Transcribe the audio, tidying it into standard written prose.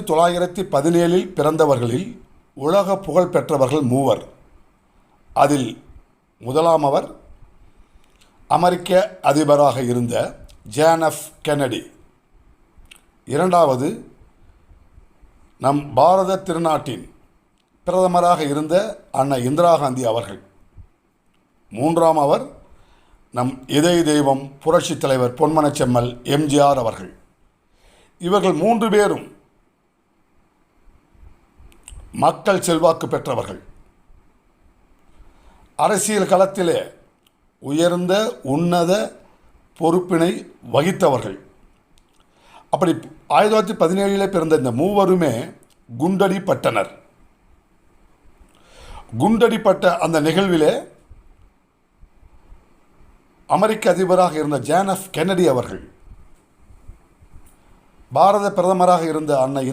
1917 பிறந்தவர்களில் உலக புகழ் பெற்றவர்கள் மூவர். அதில் முதலாமவர் அமெரிக்க அதிபராக இருந்த ஜான் எஃப் கென்னடி. இரண்டாவது நம் பாரத திருநாட்டின் பிரதமராக இருந்த அன்னை இந்திரா காந்தி அவர்கள். மூன்றாம் அவர் நம் இதய தெய்வம் புரட்சித் தலைவர் பொன்மனச்செம்மல் எம்ஜிஆர் அவர்கள். இவர்கள் மூன்று பேரும் மக்கள் செல்வாக்கு பெற்றவர்கள். அரசியல் களத்திலே உயர்ந்த உன்னத பொறுப்பினை வகித்தவர்கள். அப்படி 1917 பிறந்த இந்த மூவருமே குண்டடிப்பட்டனர். குண்டடிப்பட்ட அந்த நிகழ்விலே அமெரிக்க அதிபராக இருந்த ஜான் எஃப் கென்னடி அவர்கள், பாரத பிரதமராக இருந்த அன்னை